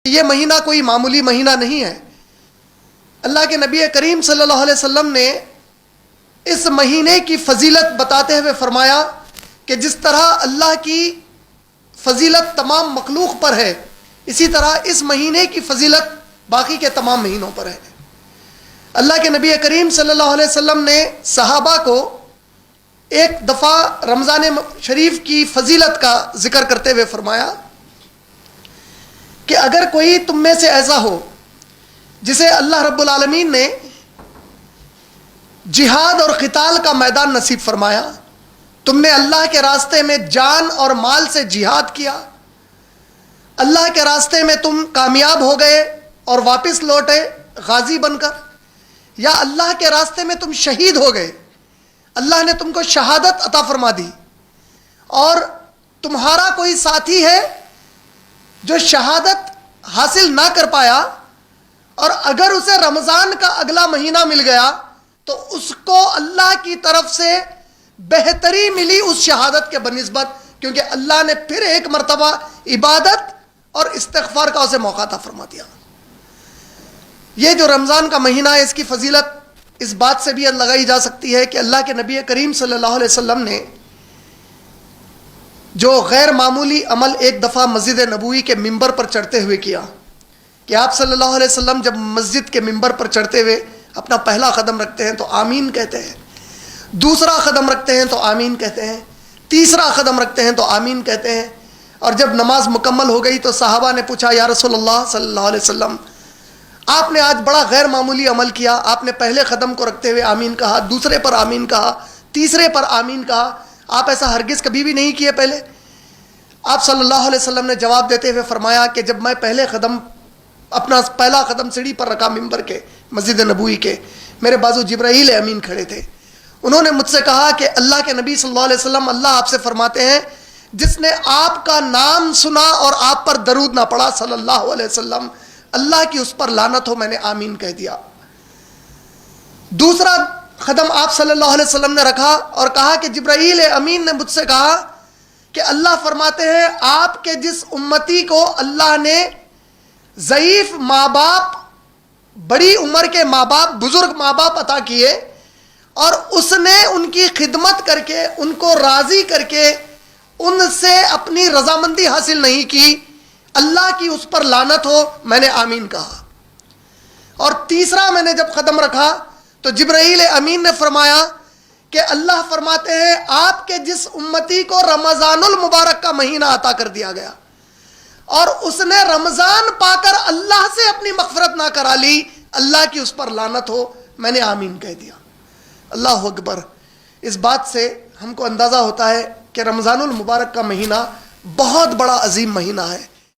یہ مہینہ کوئی معمولی مہینہ نہیں ہے۔ اللہ کے نبی کریم صلی اللہ علیہ وسلم نے اس مہینے کی فضیلت بتاتے ہوئے فرمایا کہ جس طرح اللہ کی فضیلت تمام مخلوق پر ہے، اسی طرح اس مہینے کی فضیلت باقی کے تمام مہینوں پر ہے۔ اللہ کے نبی کریم صلی اللہ علیہ وسلم نے صحابہ کو ایک دفعہ رمضان شریف کی فضیلت کا ذکر کرتے ہوئے فرمایا کہ اگر کوئی تم میں سے ایسا ہو جسے اللہ رب العالمین نے جہاد اور قتال کا میدان نصیب فرمایا، تم نے اللہ کے راستے میں جان اور مال سے جہاد کیا، اللہ کے راستے میں تم کامیاب ہو گئے اور واپس لوٹے غازی بن کر، یا اللہ کے راستے میں تم شہید ہو گئے، اللہ نے تم کو شہادت عطا فرما دی، اور تمہارا کوئی ساتھی ہے جو شہادت حاصل نہ کر پایا، اور اگر اسے رمضان کا اگلا مہینہ مل گیا تو اس کو اللہ کی طرف سے بہتری ملی اس شہادت کے بنسبت، کیونکہ اللہ نے پھر ایک مرتبہ عبادت اور استغفار کا اسے موقع عطا فرما دیا۔ یہ جو رمضان کا مہینہ ہے، اس کی فضیلت اس بات سے بھی لگائی جا سکتی ہے کہ اللہ کے نبی کریم صلی اللہ علیہ وسلم نے جو غیر معمولی عمل ایک دفعہ مسجد نبوی کے ممبر پر چڑھتے ہوئے کیا کہ آپ صلی اللہ علیہ وسلم جب مسجد کے ممبر پر چڑھتے ہوئے اپنا پہلا قدم رکھتے ہیں تو آمین کہتے ہیں، دوسرا قدم رکھتے ہیں تو آمین کہتے ہیں، تیسرا قدم رکھتے ہیں تو آمین کہتے ہیں، اور جب نماز مکمل ہو گئی تو صحابہ نے پوچھا یا رسول اللہ صلی اللہ علیہ وسلم، آپ نے آج بڑا غیر معمولی عمل کیا، آپ نے پہلے قدم کو رکھتے ہوئے آمین کہا، دوسرے پر آمین کہا، تیسرے پر آمین کہا، آپ ایسا ہرگز کبھی بھی نہیں کیے پہلے؟ آپ صلی اللہ علیہ وسلم نے جواب دیتے ہوئے فرمایا کہ جب میں اپنا پہلا قدم سیڑھی پر رکھا ممبر کے مسجد نبوی کے، میرے بازو جبرائیل امین کھڑے تھے، انہوں نے مجھ سے کہا کہ اللہ کے نبی صلی اللہ علیہ وسلم، اللہ آپ سے فرماتے ہیں جس نے آپ کا نام سنا اور آپ پر درود نہ پڑھا صلی اللہ علیہ وسلم، اللہ کی اس پر لعنت ہو۔ میں نے آمین کہہ دیا۔ دوسرا قدم آپ صلی اللہ علیہ وسلم نے رکھا اور کہا کہ جبرائیل امین نے مجھ سے کہا کہ اللہ فرماتے ہیں آپ کے جس امتی کو اللہ نے ضعیف ماں باپ، بڑی عمر کے ماں باپ، بزرگ ماں باپ عطا کیے، اور اس نے ان کی خدمت کر کے، ان کو راضی کر کے، ان سے اپنی رضامندی حاصل نہیں کی، اللہ کی اس پر لعنت ہو۔ میں نے آمین کہا۔ اور تیسرا میں نے جب قدم رکھا تو جبرائیل امین نے فرمایا کہ اللہ فرماتے ہیں آپ کے جس امتی کو رمضان المبارک کا مہینہ عطا کر دیا گیا اور اس نے رمضان پا کر اللہ سے اپنی مغفرت نہ کرا لی، اللہ کی اس پر لعنت ہو۔ میں نے آمین کہہ دیا۔ اللہ اکبر۔ اس بات سے ہم کو اندازہ ہوتا ہے کہ رمضان المبارک کا مہینہ بہت بڑا عظیم مہینہ ہے۔